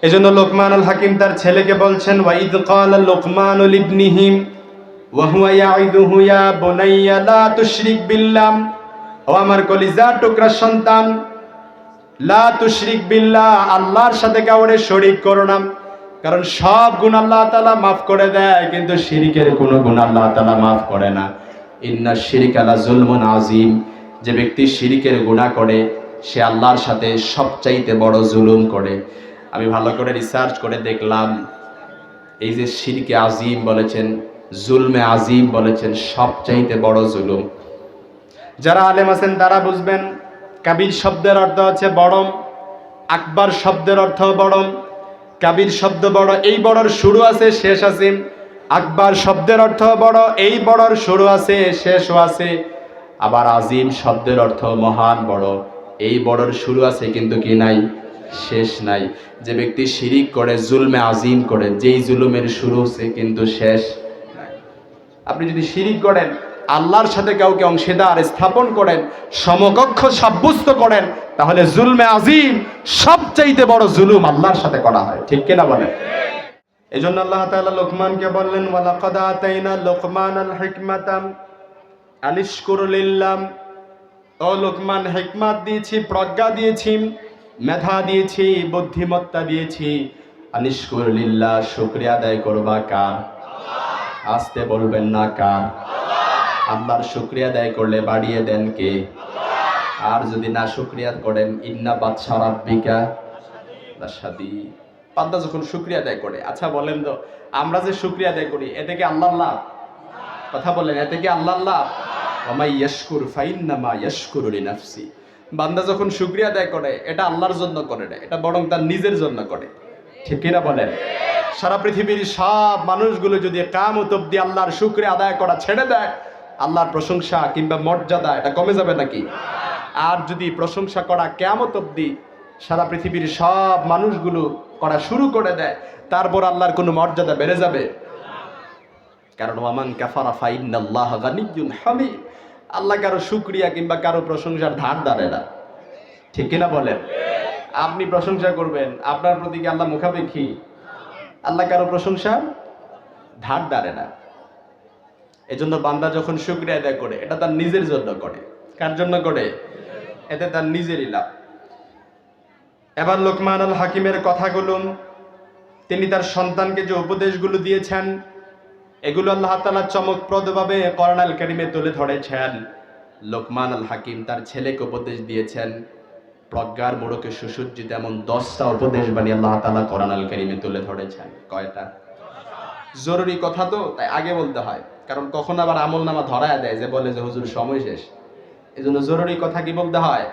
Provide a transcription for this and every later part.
এজন্য লোকমানুল হাকিম তার ছেলেকে বলছেন, ওয়াইদ ক্বালা লুকমানু লিবনিহি ওয়া হুয়া ইয়াইদুহু ইয়া বুনাইয়া লা তুশরিক বিল্লাহ, ও আমার কলিজার টুকরা সন্তান, লা তুশরিক বিল্লাহ, আল্লাহর সাথে কাউরে শরীক করো না। কারণ সব গুনাহ আল্লাহ তাআলা মাফ করে দেয়, কিন্তু শিরকের কোনো গুনাহ আল্লাহ তাআলা মাফ করে না। ইন্না শিরকা লা যুলমুন আযীম, যে ব্যক্তি শিরকের গুনাহ করে সে আল্লাহর সাথে সবচাইতে বড় জুলুম করে। আমি ভালো করে রিসার্চ করে দেখলাম, এই যে শিরকে আযীম বলেছেন, জুলমে আযীম বলেছেন, সবচাইতে বড় জুলুম। যারা আলেম আছেন তারা বুঝবেন, কাবির শব্দের অর্থ হচ্ছে বড়, আকবার শব্দের অর্থ বড়। কাবির শব্দ বড়, এই বড়র শুরু আছে শেষ আছে। আকবার শব্দের অর্থ বড়, এই বড়র শুরু আছে শেষও আছে। আবার আজিম শব্দের অর্থ মহান বড়, এই বড়র শুরু আছে কিন্তু কি নাই, শেষ নাই। যে ব্যক্তি শিরিক করে, জুলমে আজিম করে, যেই জুলুমের শুরু আছে কিন্তু শেষ নাই। আপনি যদি শিরিক করেন, আল্লাহর সাথে কাউকে অংশীদার স্থাপন করেন, সমকক্ষ সাব্যস্ত করেন, তাহলে জুলমে আজিম, সবচাইতে বড় জুলুম আল্লাহর সাথে করা হয়। ঠিক কিনা বলেন? এজন্য আল্লাহ তাআলা লোকমানকে বললেন, ওয়ালাকাদ আতাইনা লোকমানাল হিকমাতা আনিশকুর লিল্লাহ, ও লোকমান, হিকমত দিয়েছি, প্রজ্ঞা দিয়েছি, মেধা দিয়েছি, বুদ্ধিমত্তা দিয়েছি। আনিশকুর লিল্লাহ, শুকরিয়া আদায় করবা কার? আসতে বলবেন না, কার? আল্লাহর শুকরিয়া আদায় করলে বাড়িয়ে দেন কে? আর যদি না শুকরিয়া করেন, ইন্না বাদশা রাব্বিকা লাশাদীদ। বান্দা যখন শুকরিয়া আদায় করে, আচ্ছা বলেন তো, আমরা যে শুকরিয়া আদায় করি এতে কি আল্লাহ আল্লাহ? কথা বলেন, এতে কি আল্লাহ আল্লাহ? ওয়া মাই ইয়াশকুর ফাইন্নামা ইয়াশকুরু লিনাফসি। বান্দা যখন শুকরিয়া আদায় করে, এটা আল্লাহর জন্য করে না, এটা বরং তার নিজের জন্য করে। ঠিক কিনা বলেন? সারা পৃথিবীর সব মানুষগুলো যদি কিয়ামত অবধি আল্লাহর শুকরিয়া আদায় করা ছেড়ে দেয়, আল্লাহর প্রশংসা কিংবা মর্যাদা এটা কমে যাবে নাকি? আর যদি প্রশংসা করা কিয়ামত অবধি সারা পৃথিবীর সব মানুষগুলো করা শুরু করে দেয়, তারপর আল্লাহর কোনো মর্যাদা বেড়ে যাবে? কারণ ওয়ামান কাফারা ফাইন্নাল্লাহা গানিয়্যুন হামিদ, আল্লাহ কারো শুকরিয়া কিংবা কারো প্রশংসার ধার ধারে না। ঠিক কিনা বলেন? আপনি প্রশংসা করবেন, আপনার প্রতি কি আল্লাহ মুখাপেক্ষী? আল্লাহ কারো প্রশংসা ধার ধারে না। এজন্য বান্দা যখন শুকরিয়া আদায় করে, এটা তার নিজের জন্য করে। কার জন্য করে? এতে তার নিজেরই লাভ। এবার লোকমানুল হাকিমের কথাগুলো, তিনি তার সন্তানকে যে উপদেশগুলো দিয়েছেন, এগুলো আল্লাহ তাআলা চমকপ্রদভাবে কোরআনুল কারীমে তুলে ধরেছেন। লোকমানুল হাকিম তার ছেলেকে উপদেশ দিয়েছেন, প্রজ্ঞার মোড়কে সুসজ্জিত এমন 10টা উপদেশ বাণী আল্লাহ তাআলা কোরআনুল কারীমে তুলে ধরেছেন। কয়টা? জরুরি কথা তো, তাই আগে বলতে হয়, কারণ কখন আবার আমলনামা ধরায় দেয় যে বলে যে হুজুর সময় শেষ। এজন্য জরুরি কথা কি বলতে হয়?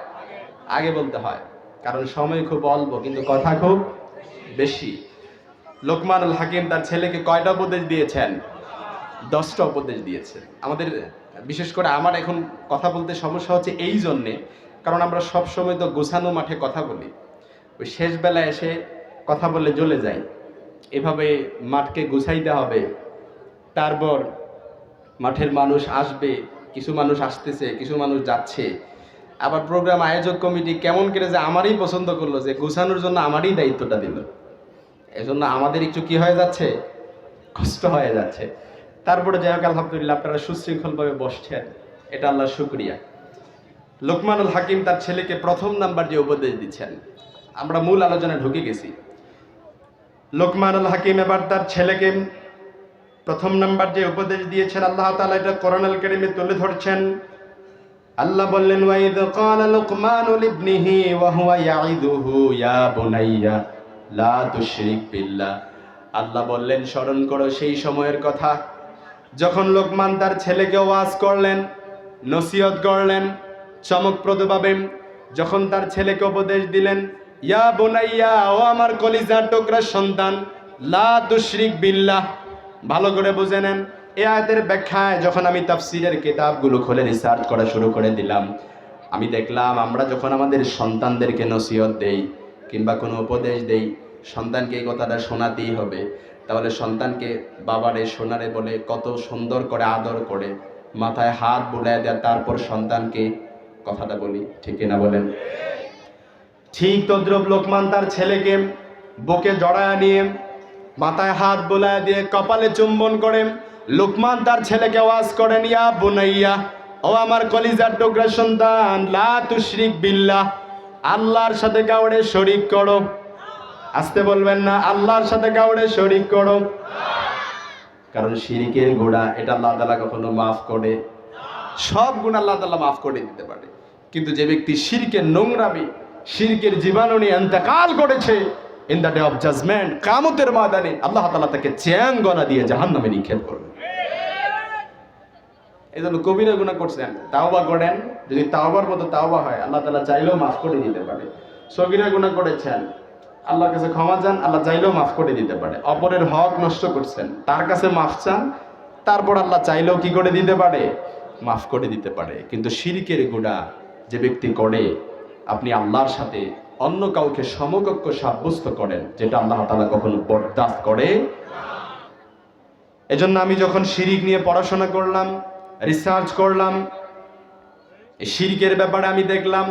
আগে বলতে হয়, কারণ সময় খুব অল্প কিন্তু কথা খুব বেশি। লোকমানুল হাকিম তার ছেলেকে কয়টা উপদেশ দিয়েছেন? 10টা উপদেশ দিয়েছে। আমাদের, বিশেষ করে আমার এখন কথা বলতে সমস্যা হচ্ছে এই জন্যে, কারণ আমরা সব সময় তো গোছানো মাঠে কথা বলি, ওই শেষ বেলায় এসে কথা বলে জ্বলে যাই। এভাবে মাঠকে গুছাইতে হবে, তারপর মাঠের মানুষ আসবে, কিছু মানুষ আসতেছে, কিছু মানুষ যাচ্ছে। আবার প্রোগ্রাম আয়োজক কমিটি কেমন করে যে আমারই পছন্দ করলো, যে গুছানোর জন্য আমারই দায়িত্বটা দিল। এজন্য আমাদের একটু কি হয়ে যাচ্ছে, কষ্ট হয়ে যাচ্ছে। তারপরে যাই হোক, আলহামদুলিল্লাহ আপনারা সুশৃঙ্খলভাবে বসছেন, এটা আল্লাহর শুকরিয়া। লোকমানুল হাকিম তার ছেলেকে প্রথম নাম্বার যে উপদেশ দিচ্ছেন, আমরা মূল আলোচনায় ঢুকে গেছি। লোকমানুল হাকিম এবার তার ছেলেকে প্রথম নাম্বার যে উপদেশ দিয়েছেন, আল্লাহ তাআলা এটা কোরআনুল কারীমে তুলে ধরছেন। আল্লাহ বললেন, ওয়াইদ ক্বালা লুকমানু লিবনিহি ওয়া হুয়া ইয়াইদুহু ইয়া বুনাইয়া লা তুশরিক বিল্লাহ। আল্লাহ বললেন, স্মরণ করো সেই সময়ের কথা যখন লোকমান তার ছেলেকে ওয়াজ করলেন, নসিহত করলেন চমকপ্রদভাবে। যখন তার ছেলেকে উপদেশ দিলেন, ইয়া বুনাইয়া, ও আমার কলিজার টুকরা সন্তান, লা তুশরিক বিল্লাহ। ভালো করে বুঝে নেন, এই আয়াতের ব্যাখ্যায় যখন আমি তাফসীরের কিতাবগুলো খুলে রিসার্চ করা শুরু করে দিলাম, আমি দেখলাম আমরা যখন আমাদের সন্তানদেরকে নসিহত দেই কিংবা কোনো উপদেশ দেই, সন্তানকে এই কথাটা শোনাতেই হবে। তাহলে সন্তানকে বাবারে সোনারে বলে কত সুন্দর করে আদর করে মাথায় হাত বুলায় দেয়, তারপর সন্তানকে কথাটা বলি। ঠিক কিনা বলেন? ঠিক তদ্রুপ লোকমান তার ছেলেকে বুকে জড়ায় নিয়ে মাথায় হাত বোলায় দিয়ে কপালে চুম্বন করে লোকমান তার ছেলেকে ওয়াজ করেন, ইয়া বুনাইয়া, ও আমার কলিজার টুকরা সন্তান, লা তুশরিক বিল্লাহ, আল্লাহর সাথে কাউরে শরীক করো। আসতে বলবেন না, আল্লাহর সাথে কাউরে শরীক করো। কারণ শিরিকের গুনাহ এটা আল্লাহ তাআলা কখনো মাফ করে, সব গুনাহ আল্লাহ তাআলা মাফ করে দিতে পারে, কিন্তু যে ব্যক্তি শিরকের নোংরামি, শিরকের জীবাণু নিয়ে ইন্তেকাল করেছে, in the day of judgement, কিয়ামতের ময়দানে আল্লাহ তাআলা তাকে চ্যাং গলা দিয়ে জাহান্নামে নিক্ষেপ করবে। এইজন্য কবিরা গুনাহ করছেন, তাওবা করেন, যদি তাওবার মতো তাওবা হয় আল্লাহ তাআলা চাইলেও মাফ করে দিতে পারে। সগীরা গুনাহ করেছেন, আল্লাহর কাছে ক্ষমা চান, আল্লাহ চাইলেও মাফ করে দিতে পারে। অপরের হক নষ্ট করছেন, তার কাছে মাফ চান, তারপর আল্লাহ চাইলেও কি করে দিতে পারে, মাফ করে দিতে পারে। কিন্তু শিরকের গুনাহ যে ব্যক্তি করে, আপনি আল্লাহর সাথে অন্য কাউকে সমকক্ষ সাব্যস্ত করেন, যেটা আল্লাহ তাআলা কখনো বরদাস্ত করে। এজন্য আমি যখন শিরিক নিয়ে পড়াশোনা করলাম, রিসার্চ করলাম, এই শিরকের ব্যাপারে আমি দেখলাম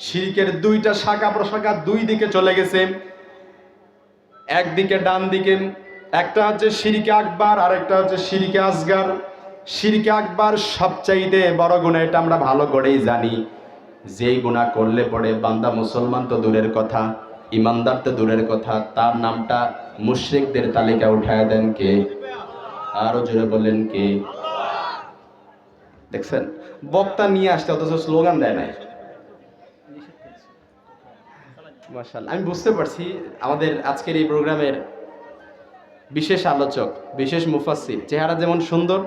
শিরকের দুইটা শাখা প্রশাখা দুই দিকে চলে গেছে। একদিকে ডান দিকে একটা হচ্ছে শিরকে আকবার, আর একটা হচ্ছে শিরকে আসগার। শিরকে আকবার সবচাইতে বড় গুনাহ, এটা আমরা ভালো করেই জানি। যেই গুনাহ করলে পড়ে বান্দা মুসলমান তো দূরের কথা, ইমানদার তো দূরের কথা, তার নামটা মুশরিকদের তালিকায় উঠায় দেন কে? আরো জোরে বলেন কে? দেখছেন, বক্তা নিয়ে আসতে অথচ স্লোগান দেয় নাই। মাশাআল্লাহ, আমি বুঝতে পারছি আমাদের আজকের এই প্রোগ্রামের বিশেষ আলোচক, বিশেষ মুফাসসির, চেহারা যেমন সুন্দর,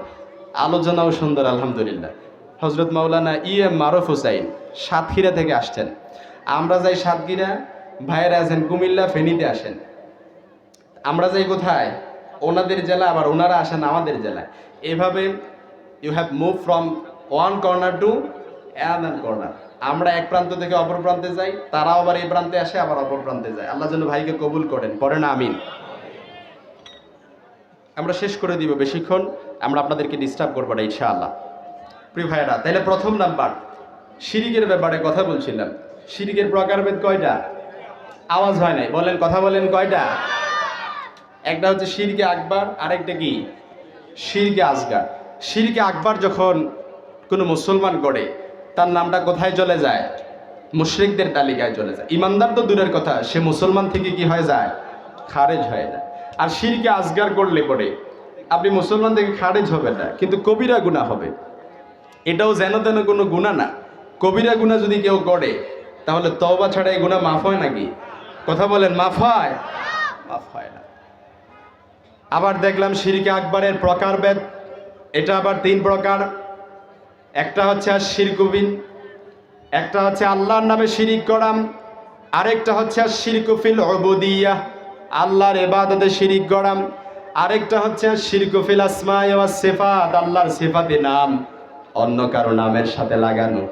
আলোচনাও সুন্দর আলহামদুলিল্লাহ। হযরত মাওলানা এম মারুফ হুসাইন সাতক্ষীরা থেকে আসছেন। আমরা যাই সাতক্ষীরা, ভাইয়েরা আছেন কুমিল্লা, ফেনীতে আসেন। আমরা যাই কোথায়? ওনাদের জেলা, আবার ওনারা আসেন আমাদের জেলায়। এভাবে you have move from one corner to another corner. আমরা এক প্রান্ত থেকে অপর প্রান্তে যাই, তারাও আবার এই প্রান্তে আসে, আবার অপর প্রান্তে যায়। আল্লাহ যেন ভাইকে কবুল করেন, পড়েন আমিন। আমরা শেষ করে দিব, বেশিক্ষণ আমরা আপনাদেরকে ডিস্টার্ব করবো না ইনশাআল্লাহ। প্রিয় ভাইয়েরা, তাহলে প্রথম নাম্বার শিরিকের ব্যাপারে কথা বলছিলাম। শিরিকের প্রকারভেদ কয়টা? আওয়াজ হয় নাই, বলেন, কথা বলেন, কয়টা? একটা হচ্ছে শিরকে আকবার, আরেকটা কি শিরকে আসগার। শিরকে আকবার যখন কোনো মুসলমান করে, তার নামটা কোথায় চলে যায়? মুশরিকদের তালিকায় চলে যায়। ইমানদার তো দূরের কথা, সে মুসলমান থেকে কি হয়ে যায়? খারেজ হয়ে যায়। আর শিরকে আসগার করলে পরে আপনি মুসলমান থেকে খারেজ হবে না, কিন্তু কবিরা গুনাহ হবে। এটাও যেন তেন কোনো গুনাহ না। কবিরা গুনাহ যদি কেউ করে, তাহলে তওবা ছাড়া এই গুনাহ মাফ হয় নাকি? কথা বলেন, মাফ হয়? মাফ হয় না। আবার দেখলাম শিরকে আকবরের প্রকারভেদ, এটা আবার তিন প্রকার। একটা হচ্ছে আর শিরকুবিন, একটা হচ্ছে আল্লাহর নামে শিরিক করা, আরেকটা হচ্ছে আর শিরকুফিল উবুদিয়্যাহ, আল্লাহর ইবাদতে শিরিক করা, আরেকটা হচ্ছে আর শিরকুফিল আসমাই ওয়াস সিফাত, আল্লাহর সিফাতে নাম অন্য কারো নামের সাথে লাগানো।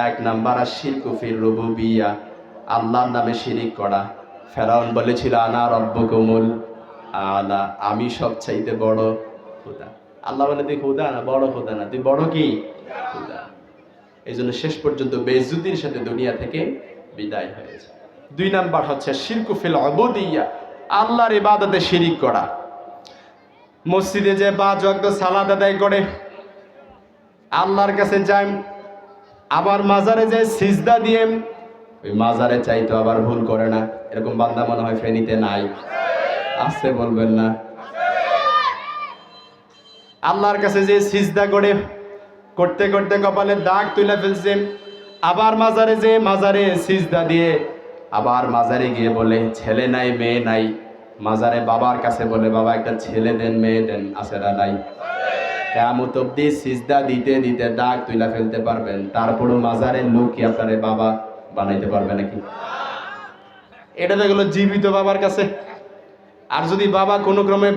এক নাম্বার আর শিরকুফিল রুবুবিয়্যাহ, আল্লাহর নামে শিরিক করা। ফেরাউন বলেছিল আনা রব্বুকুমুল আলা, আমি সবচাইতে বড় খোদা। আল্লাহ বলে তুই খোদা না, বড় খোদা না, তুই বড় কি? খোদা। এই জন্য শেষ পর্যন্ত বেইজ্জতির সাথে দুনিয়া থেকে বিদায় হয়েছে। দুই নাম্বার হচ্ছে শিরকুফিল উবুদিয়্যাহ, আল্লাহর ইবাদতে শিরিক করা। মসজিদে যে 5 ওয়াক্ত সালাত আদায় করে, আল্লাহর কাছে যায়, আবার মাজারে যায় সিজদা দিয়ে, ওই মাজারে চাইতো আবার ভুল করে না। এরকম বান্দা মনে হয় ফেনীতে নাই? আছে, বলবেন না? আল্লাহর কাছে যে সিজদা করে, করতে করতে কপালে দাগ তুলে ফেলছে, আবার মাজারে যে মাজারে সিজদা দিয়ে, আবার মাজারে গিয়ে বলে ছেলে নাই মেয়ে নাই। মাজারে বাবার কাছে বলে বাবা একটা ছেলে দেন, মেয়ে দেন, আছে না নাই? কিয়ামত অবধি সিজদা দিতে দিতে দাগ তুলে ফেলতে পারবেন, তারপরও মাজারের লোক কি আপনারে বাবা বানাইতে পারবে নাকি? এটা তো গেল জীবিত বাবার কাছে। আর যদি বাবা কোনো ক্রমে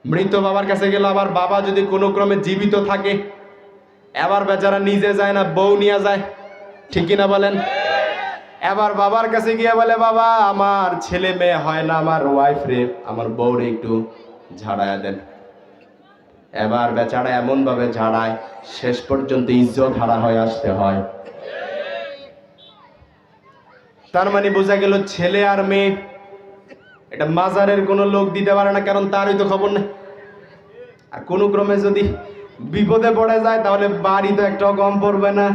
মৃত বাবার কাছে গেল, আবার বাবা যদি কোনো ক্রমে জীবিত থাকে, এবার বেচারা নিজে যায় না, বউ নিয়ে যায়, ঠিক কিনা বলেন? এবার বাবার কাছে গিয়ে বলে বাবা আমার ছেলে মেয়ে হয় না, আমার ওয়াইফ রে, আমার বউ রে একটু ঝাড়ায়া দেন। এবার বেচারা এমন ভাবে ঝাড়ায়, শেষ পর্যন্ত ইজ্জত হারা হয়ে আসতে হয়। তার মানে বোঝা গেল ছেলে আর মেয়ে এটা মাজারের কোনো লোক দিতে পারে না, কারণ তারই তো খবর নেই। আর কোনো ক্রমে যদি বিপদে পড়ে যায় তাহলে বাড়ি তো একটাও কম পড়বে না।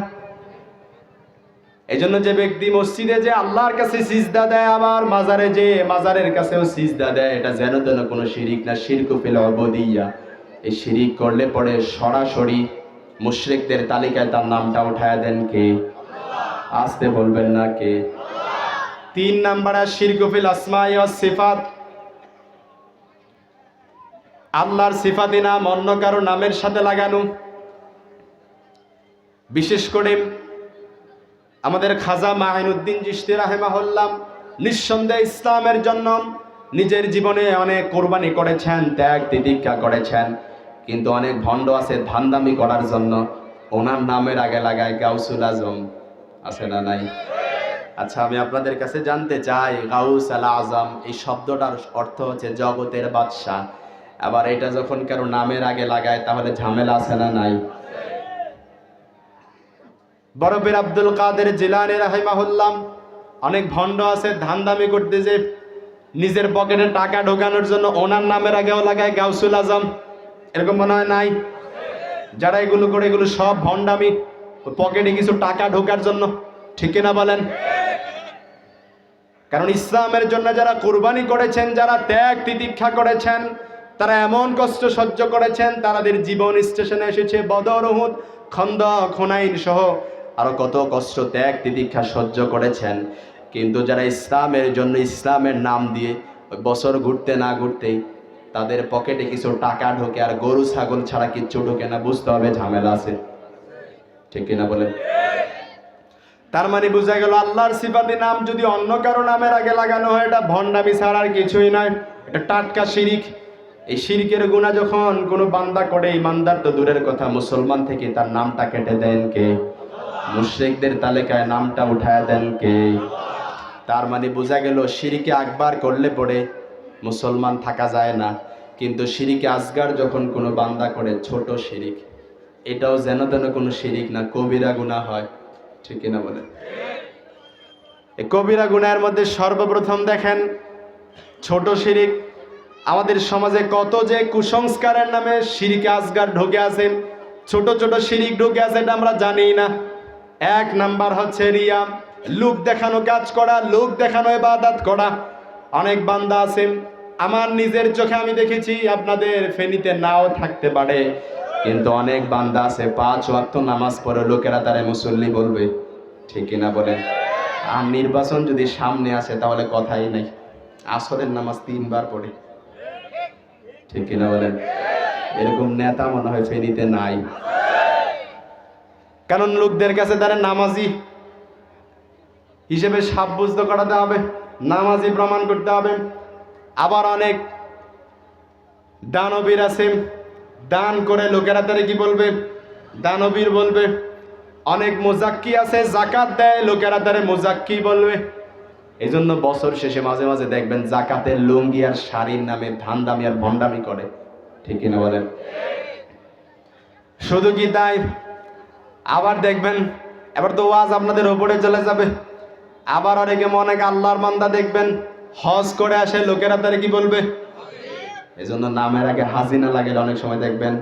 এই জন্য যে ব্যক্তি মসজিদে যে আল্লাহর কাছে সিজদা দেয়, আবার মাজারে যে মাজারের কাছেও সিজদা দেয়, এটা যেন তেন কোনো শিরিক না, শিরকু ফিল উবুদিয়্যাহ। এই শিরিক করলে পরে সরাসরি মুশরিকদের তালিকায় তার নামটা উঠায় দেন কে? আসতে বলবেন না কে? 3 নাম্বার শিরকু ফিল আসমাই ওয়াস সিফাত। আল্লাহর সিফাতি নাম অন্য কারো নামের সাথে লাগানো। বিশেষ করে আমাদের খাজা মাইনুদ্দিন চিশতি রাহিমাহুল্লাহ নিঃসন্দেহে ইসলামের জন্য নিজের জীবনে অনেক কোরবানি করেছেন, ত্যাগ তিতিক্ষা করেছেন, কিন্তু অনেক ভণ্ড আছে ধান্দামি করার জন্য ওনার নামের আগে লাগায় গাউসুল আজম। আছে না নাই? আচ্ছা, আমি আপনাদের কাছে জানতে চাই, গাউস আল আজম এই শব্দটার অর্থ হচ্ছে জগতের বাদশাহ। আবার এটা যখন কারো নামের আগে লাগায় তাহলে ঝামেলা আছে না নাই? বড় পীর আব্দুল কাদের জিলানী রাহিমাহুল্লাহ অনেক ভণ্ড আছে ধান্দামি করতে যে নিজের পকেটে টাকা ঢোকানোর জন্য ওনার নামের আগেও লাগায় গাউসুল আজম। এরকম মনে হয় নাই? যারা এগুলো করে এগুলো সব ভণ্ডামি, পকেটে কিছু টাকা ঢোকার জন্য। ঠিক কিনা বলেন? কারণ ইসলামের জন্য যারা কুরবানি করেছেন, যারা ত্যাগ তিতিক্ষা করেছেন, তারা এমন কষ্ট সহ্য করেছেন, তাদের জীবন স্টেশনে এসেছে বদর, উহুদ, খন্দক, হুনাইন সহ আরো কত কষ্ট ত্যাগ তিতিক্ষা সহ্য করেছেন। কিন্তু যারা ইসলামের জন্য ইসলামের নাম দিয়ে ওই বছর ঘুরতে না ঘুরতেই তাদের পকেটে কিছু টাকা ঢোকে আর গরু ছাগল ছাড়া কিচ্ছু ঢোকে না, বুঝতে হবে ঝামেলা আছে। ঠিক কিনা বলেন? তার মানে বোঝা গেল আল্লাহর সিফাতি নাম যদি অন্য কারো নামের আগে লাগানো হয় এটা ভণ্ডামি ছাড়া আর কিছুই নয়, এটা টাটকা শিরিক। এই শিরকের গুনাহ যখন কোনো বান্দা করে, ইমানদার তো দূরের কথা, মুসলমান থেকে তার নামটা কেটে দেন কে? মুশরিকদের তালিকায় নামটা উঠায় দেন কে? তার মানে বোঝা গেল শিরকে আকবার করলে পরে মুসলমান থাকা যায় না, কিন্তু শিরকে আসগার যখন কোনো বান্দা করে, ছোট শিরিক, এটাও যেন তেন কোনো শিরিক না, কবিরা গুনাহ হয়। ঠিক কিনা বলেন? এই কবিরা গুনাহের মধ্যে সর্বপ্রথম দেখেন ছোট শিরিক। আমাদের সমাজে কত যে কুসংস্কারের নামে শিরকে আসগার ঢুকে আছে, ছোট ছোট শিরিক ঢুকে আছে, এটা আমরা জানি না। 1 নাম্বার হচ্ছে রিয়া, লোক দেখানো কাজ করা, লোক দেখানো ইবাদত করা। অনেক বান্দা আছে, আমার নিজের চোখে আমি দেখেছি, আপনাদের ফেনীতে নাও থাকতে পারে, কিন্তু অনেক বান্দা আছে 5 ওয়াক্ত নামাজ পড়ে লোকেরা তারে মুসল্লি বলবে। ঠিক কিনা বলেন? আর নির্বাচন যদি সামনে আসে তাহলে কথাই নাই, আসরের নামাজ 3 বার পড়ে। ঠিক কিনা বলেন? এরকম নেতা মনে হয় ফেনীতে নাই, কারণ লোকদের কাছে তারা নামাজি হিসেবে সাব্যস্ত করাতে হবে, নামাজি প্রমাণ করতে হবে। আবার অনেক দানবীর আছে, দান করে লোকেরা তারা কি বলবে? দানবীর বলবে। অনেক মুজাক্কি আছে, জাকাত দেয়, লোকেরা তারে মুজাক্কি বলবে। এই জন্য বছর শেষে মাঝে মাঝে দেখবেন জাকাতের লুঙ্গি আর শাড়ির নামে ধান্দামি আর ভণ্ডামি করে। ঠিক কিনা বলেন? শুধু কি তাই, আবার দেখবেন এবার তো ওয়াজ আপনাদের উপরে চলে যাবে, আবার অনেকে অনেক আল্লাহর বান্দা দেখবেন হজ করে আসে, লোকেরা তারে কি বলবে? এই জন্য নামের আগে হাজিনা লাগে, অনেক সময় দেখবেন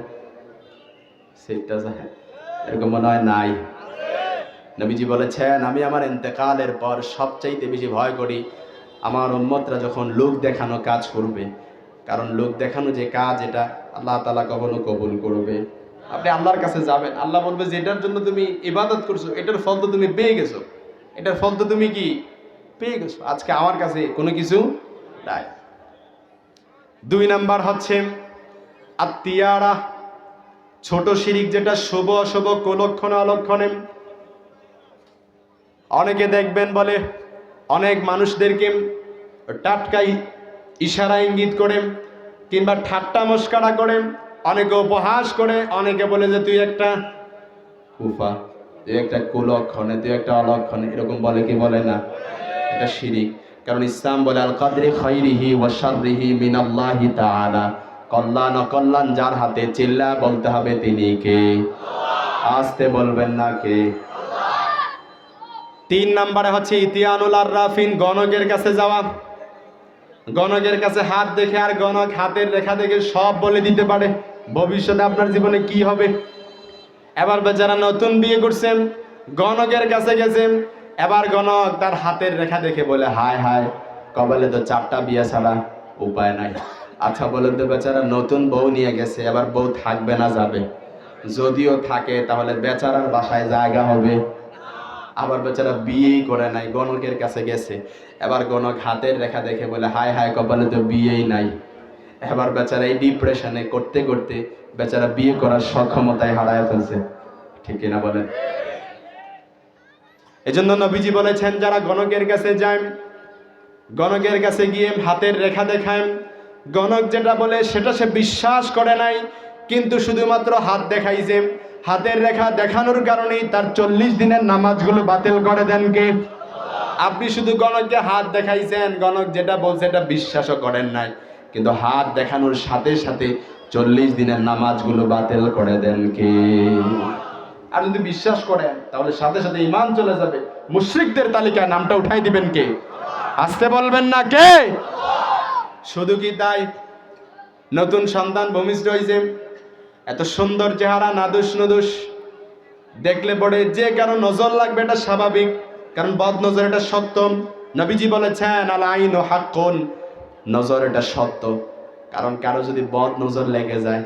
সেটা যায়। এরকম মনে হয় নাই? নবীজি বলেছেন, আমি আমার ইন্তেকালের পর সবচাইতে বেশি ভয় করি আমার উম্মতরা যখন লোক দেখানো কাজ করবে, কারণ লোক দেখানো যে কাজ এটা আল্লাহ তাআলা কখনো কবুল করবে। আপনি আল্লাহর কাছে যাবেন, আল্লাহ বলবে যে এটার জন্য তুমি ইবাদত করছো, এটার ফল তো তুমি পেয়ে গেছো, এটার ফল তো তুমি কি পেয়ে গেছো, আজকে আমার কাছে কোনো কিছু নাই। 2 নাম্বার হচ্ছে আত্মিয়ারা, ছোট শিরিক, যেটা শুভ অশুভ কুলক্ষণে অলক্ষণে। অনেকে দেখবেন বলে অনেক মানুষদেরকে টাটকাই ইশারা ইঙ্গিত করে কিংবা ঠাট্টা মস্করা করে, অনেকে উপহাস করে, অনেকে বলে যে তুই একটা কুফা, তুই একটা কুলক্ষণে, তুই একটা অলক্ষণে, এরকম বলে কি বলে না? এটা শিরিক। কারণ ইসলাম বলে আল কাদরি খাইরিহি ওয়া শাররিহি মিনাল্লাহি তাআলা, কল্যাণ অকল্যাণ যার হাতে, চিল্লা বলতে হবে তিনি কে? আসতে বলবেন না কে? তিন নাম্বারে হচ্ছে ইতিয়ানুল আররাফিন, গণকের কাছে যাওয়া। গণকের কাছে হাত দেখে আর গণক হাতের রেখা দেখে সব বলে দিতে পারে ভবিষ্যতে আপনার জীবনে কি হবে। এবার বেচারা নতুন বিয়ে করছেন, গণকের কাছে গেছেন, এবার গণক তার হাতের রেখা দেখে বলে হায় হায়, কপালে তো 4টা বিয়ে ছাড়া উপায় নাই। আচ্ছা বলেন তো, বেচারা নতুন বউ নিয়ে গেছে, এবার বউ থাকবে না যাবে? যদিও থাকে তাহলে বেচারার বাসায় জায়গা হবে? আবার বেচারা বিয়েই করে নাই, গণকের কাছে গেছে, এবার গণক হাতের রেখা দেখে বলে হায় হায়, কপালে তো বিয়েই নাই। এবার বেচারা এই ডিপ্রেশনে করতে করতে বেচারা বিয়ে করার সক্ষমতায় হারায় ফেলছে। ঠিক কিনা বলেন? এজন্য নবীজি বলেছেন, যারা গণকের কাছে যায়, গণকের কাছে গিয়ে হাতের রেখা দেখায়, গণক যেটা বলে সেটা সে বিশ্বাস করে নাই, কিন্তু শুধুমাত্র হাত দেখাইছে, হাতের রেখা দেখানোর কারণেই তার 40 দিনের নামাজগুলো বাতিল করে দেন কে? আপনি শুধু গণককে হাত দেখাইছেন, গণক যেটা বলছে এটা বিশ্বাসও করেন নাই, কিন্তু হাত দেখানোর সাথে সাথে 40 দিনের নামাজগুলো বাতিল করে দেন কে? আর যদি বিশ্বাস করেন তাহলে সাথে সাথে ঈমান চলে যাবে, মুশরিকদের তালিকায় নামটা উঠাই দিবেন কে? আসতে বলবেন না কে? শুধু কি তাই, নতুন সন্তান ভূমিষ্ঠ হয়েছে, এত সুন্দর চেহারা, নাদুস নুদুস, দেখলে পরে যে কারো নজর লাগবে, এটা স্বাভাবিক, কারণ বদ নজর এটা সত্য। নবীজি বলেছেন আল আইনু হাক্কুন, নজর এটা সত্য। কারণ কারো যদি বদ নজর লেগে যায়,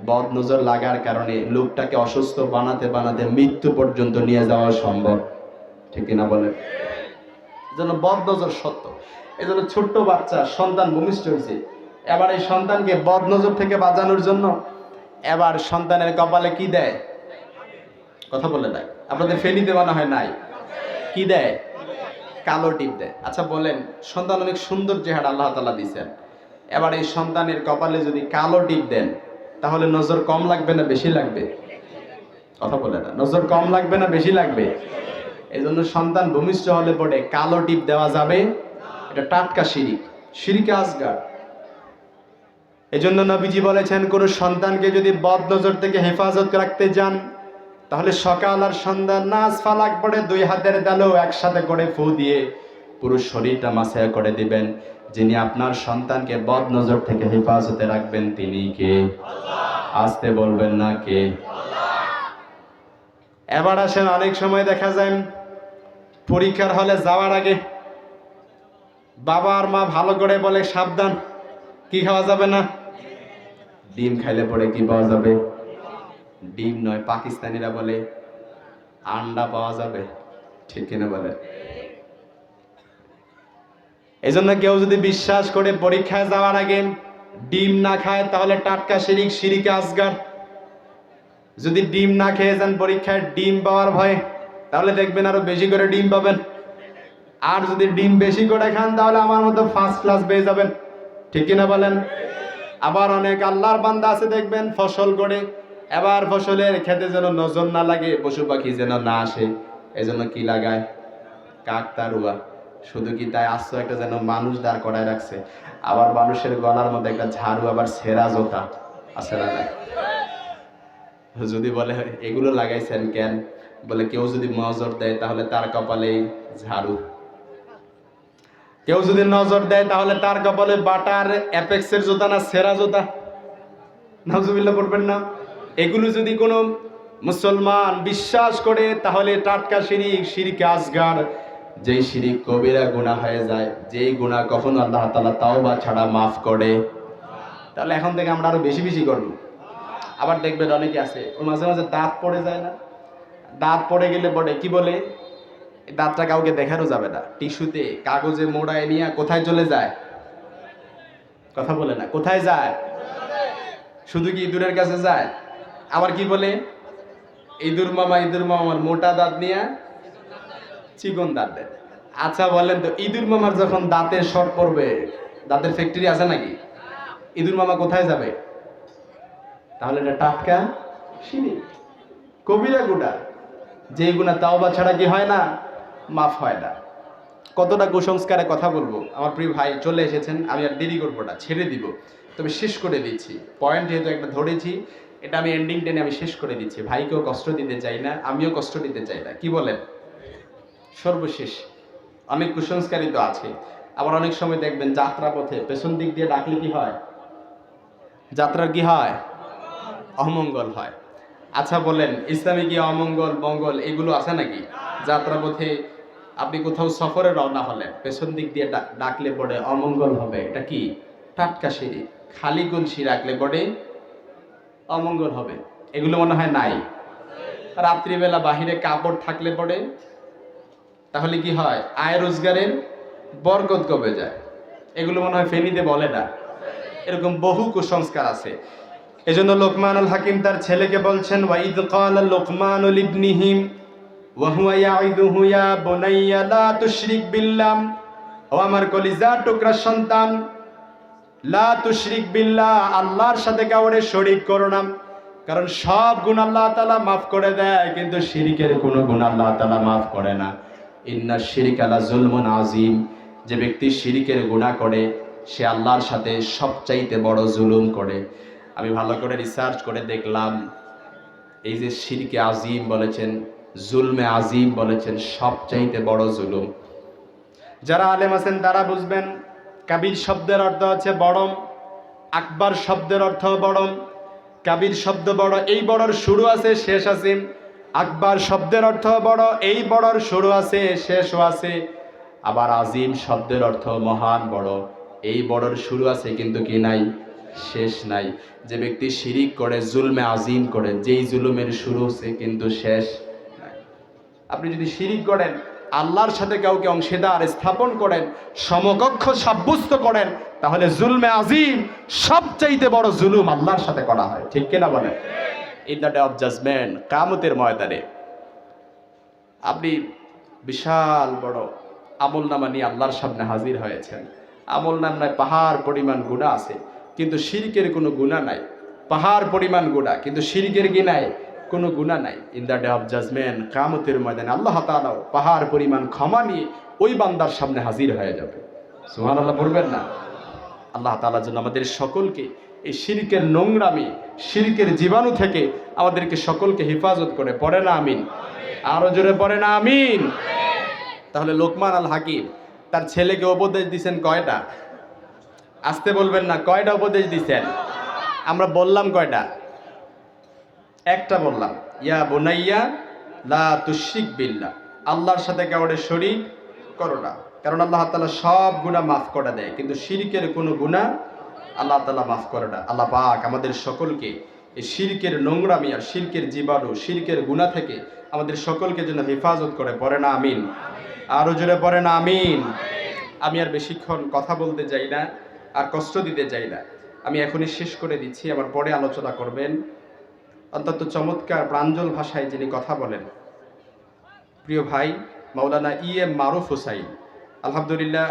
বদ নজর লাগার কারণে লোকটাকে অসুস্থ বানাতে বানাতে মৃত্যু পর্যন্ত নিয়ে যাওয়া সম্ভব। ঠিক কিনা বলেন? এজন্য বদ নজর সত্য। এজন্য ছোট্ট বাচ্চা সন্তান ভূমিষ্ঠ হয়েছে, এবার এই সন্তানকে বদ নজর থেকে বাঁচানোর জন্য এবার সন্তানের কপালে কি দেয়? কথা বলে দেয়। আপনাদের ফেনীতে বানা হয় নাই? কি দেয়? কালো টিপ দেয়। আচ্ছা বলেন, সন্তান অনেক সুন্দর চেহারা আল্লাহ তাআলা দিয়েছেন, এবার এই সন্তানের কপালে যদি কালো টিপ দেন, তাহলে নজর কম লাগবে না বেশি লাগবে? কথা বলে না, নজর কম লাগবে না বেশি লাগবে? এই জন্য সন্তান ভূমিষ্ঠ হলে পরে কালো টিপ দেওয়া যাবে, এটা টাটকা শিরিক, শিরিকে আসগার। এই জন্য নবীজি বলেছেন, কোন সন্তানকে যদি বদ নজর থেকে হেফাজত রাখতে যান, তাহলে সকাল আর সন্ধ্যা নাচ ফালাক পড়ে 2 হাতের তালু একসাথে করে ফু দিয়ে পুরো শরীরটা মাসায়া করে দিবেন। যিনি আপনার সন্তানকে বদ নজর থেকে হেফাজতে রাখবেন তিনি কে? আসতে বলবেন না কে? এবার আসেন, অনেক সময় দেখা যায় পরীক্ষার হলে যাওয়ার আগে বাবা আর মা ভালো করে বলে সাবধান, কি খাওয়া যাবে না? ডিম খাইলে পরে কি পাওয়া যাবে? ডিম নয়, পাকিস্তানিরা বলে আন্ডা পাওয়া যাবে। ঠিক কিনা বলে? এই জন্য কেউ যদি বিশ্বাস করে পরীক্ষায় যাওয়ার আগে ডিম না খায়, তাহলে টাটকা শিরিক, শিরিকে আসগার। যদি ডিম না খেয়ে যান পরীক্ষায় ডিম পাওয়ার ভয়ে, তাহলে দেখবেন আরো বেশি করে ডিম পাবেন। আর যদি ডিম বেশি করে খান, তাহলে আমার মতো ফার্স্ট ক্লাস পেয়ে যাবেন। ঠিক কিনা বলেন? আবার অনেক আল্লাহর বান্দা আছে দেখবেন ফসল করে, এবার ফসলের খেতে যেন নজর না লাগে, পশু পাখি যেন না আসে, এজন্য কি লাগায়? কাকতারুয়া। শুধু কি তাই, আস্ত একটা যেন মানুষ দাঁড় করায় রাখছে, আবার মানুষের গলার মধ্যে একটা ঝাড়ু, আবার ছেঁড়া জোতা আছে না? যদি বলে এগুলো লাগাইছেন কেন, বলে কেউ যদি নজর দেয় তাহলে তার কপালে ঝাড়ু, কেউ যদি নজর দেয় তাহলে তার কপালে বাটার অ্যাপেক্সের জুতা না সেরা জুতা। নাউজুবিল্লাহ পড়বেন না? এগুলো যদি কোনো মুসলমান বিশ্বাস করে, তাহলে টাটকা শিরিক, শিরিকে আসগার, যেই শিরিক কবিরা গুনাহ হয়ে যায়, যেই গুনাহ কখনো আল্লাহ তাআলা তাওবা ছাড়া মাফ করে। তাহলে এখন থেকে আমরা আরো বেশি বেশি করব। আবার দেখবেন অনেকে আছে ওর মাঝে মাঝে দাঁত পড়ে যায় না, দাঁত পড়ে গেলে পড়ে কি বলে, দাঁতটা কাউকে দেখানো যাবে না, টিস্যুতে কাগজে মোড়ায় নিয়ে কোথায় চলে যায়? কথা বলে না, কোথায় যায়? শুধু কি ইঁদুরের কাছে যায়? আবার কি বলে, ইঁদুর মামা আমার মোটা দাঁত নিয়ে চিকন দাঁত দেয়। আচ্ছা বলেন তো, ইঁদুর মামার যখন দাঁতের শর্ট পড়বে, দাঁতের ফ্যাক্টরি আছে নাকি? ইঁদুর মামা কোথায় যাবে? তাহলে এটা টাটকা শিরিক, কবিরা গুনাহ, যে গুনাহ তাওবা ছাড়া কি হয় না? মাফ হয় না। কতটা কুসংস্কারে কথা বলবো, আমার প্রিয় ভাই চলে এসেছেন, আমি আর দেরি করবো না, ছেড়ে দিব, তবে শেষ করে দিচ্ছি। পয়েন্ট যেহেতু একটা ধরেছি, এটা আমি এন্ডিং টেনে আমি শেষ করে দিচ্ছি। ভাইকেও কষ্ট দিতে চাই না, আমিও কষ্ট দিতে চাই না, কি বলেন? সর্বশেষ অনেক কুসংস্কারই তো আছে। আবার অনেক সময় দেখবেন যাত্রা পথে পেছন দিক দিয়ে ডাকলে কি হয়? যাত্রার কি হয়? অমঙ্গল হয়। আচ্ছা বলেন, ইসলামে কি অমঙ্গল মঙ্গল এগুলো আছে নাকি? যাত্রা পথে আপনি কোথাও সফরে রওনা হলেন, পেছন দিক দিয়ে ডাকলে পড়ে অমঙ্গল হবে, এটা কি? টাটকা সিঁড়ি। খালি গুলসি রাখলে পড়ে অমঙ্গল হবে, এগুলো মনে হয় নাই। রাত্রিবেলা বাহিরে কাপড় থাকলে পড়ে তাহলে কি হয়? আয় রোজগারের বরকত কমে যায়, এগুলো মনে হয় ফেনীতে বলে না। এরকম বহু কুসংস্কার আছে। এজন্য লোকমানুল হাকিম তার ছেলেকে বলছেন, ওয়াইদ ক্বালা লোকমানুল ইবনিহি ওয়া হুয়া ইয়াইদুহু ইয়া বুনাইয়া লা তুশরিক বিল্লাহ, ও আমার কলিজার টুকরা সন্তান, লা তুশরিক বিল্লাহ, আল্লাহর সাথে কাউরে শরীক করো না। কারণ সব গুনাহ আল্লাহ তাআলা মাফ করে দেয়, কিন্তু শিরকের কোনো গুনাহ আল্লাহ তাআলা মাফ করে না। ইন্না শিরকা লা যুলমুন আযীম, যে ব্যক্তি শিরকের গুনাহ করে সে আল্লাহর সাথে সবচাইতে বড় জুলুম করে। আমি ভালো করে রিসার্চ করে দেখলাম, এই যে শিরকে আজিম বলেছেন, জুলমে আজিম বলেছেন, সবচাইতে বড় জুলুম। যারা আলেম আছেন তারা বুঝবেন, কাবির শব্দের অর্থ হচ্ছে বড়, আকবার শব্দের অর্থ বড়। কাবির শব্দ বড়, এই বড়র শুরু আছে শেষ আছে। আকবার শব্দের অর্থ বড়, এই বড়র শুরু আছে শেষও আছে। আবার আজিম শব্দের অর্থ মহান বড়, এই বড়র শুরু আছে কিন্তু কি নাই? শেষ নাই। যে ব্যক্তি শিরিক করে, জুলমে আজিম করে, যেই জুলুমের শুরু আছে কিন্তু শেষ নাই। আপনি যদি শিরিক করেন, আল্লাহর সাথে কাউকে অংশীদার স্থাপন করেন, সমকক্ষ সাব্যস্ত করেন, তাহলে জুলমে আজিম, সবচাইতে বড় জুলুম আল্লাহর সাথে করা হয়। ঠিক কিনা বলেন? In the day of judgement, কিয়ামতের ময়দানে আপনি বিশাল বড় আমল নামা নিয়ে আল্লাহর সামনে হাজির হয়েছেন। আমল নামায় পাহাড় পরিমাণ গুনাহ আছে, কিন্তু শিরকের কোনো গুনাহ নাই। পাহাড় পরিমাণ গুনাহ, কিন্তু শিরকের কি নাই? কোনো গুনাহ নাই। In the day of judgement, কিয়ামতের ময়দানে আল্লাহ তাআলা পাহাড় পরিমাণ ক্ষমা নিয়ে ওই বান্দার সামনে হাজির হয়ে যাবে। সুবহানাল্লাহ পড়বেন না? আল্লাহ তাআলা যেন আমাদের সকলকে এই শিরকের নোংরামি, শিরকের জীবাণু থেকে আমাদেরকে সকলকে হেফাজত করে। পড়ে না আমিন? আরো জোরে পড়ে না আমিন? তাহলে লোকমান আল হাকিম তার ছেলেকে উপদেশ দিয়েছেন কয়টা? আসতে বলবেন না, কয়টা উপদেশ দিয়েছেন? আমরা বললাম কয়টা? একটা বললাম, ইয়া বুনাইয়া লা তুশরিক বিল্লাহ, আল্লাহর সাথে কাউরে শরীক করো না। কারণ আল্লাহ তাআলা সব গুনাহ মাফ করে দেয়, কিন্তু শিরকের কোনো গুনাহ আল্লাহ তাআলা মাফ করে না। আল্লাহ পাক আমাদের সকলকে এই শিরকের নোংরামি আর শিরকের জীবাণু, শিরকের গুনাহ থেকে আমাদের সকলকে যেন হেফাজত করে। পড়ে না আমিন? আরো জোরে পড়ে না আমিন? আমি আর বেশিক্ষণ কথা বলতে চাই না, আর কষ্ট দিতে চাই না। আমি এখনই শেষ করে দিচ্ছি, আবার পরে আলোচনা করবেন। অত্যন্ত চমৎকার প্রাঞ্জল ভাষায় যিনি কথা বলেন, প্রিয় ভাই মাওলানা EM মারুফ হোসাইন, আলহামদুলিল্লাহ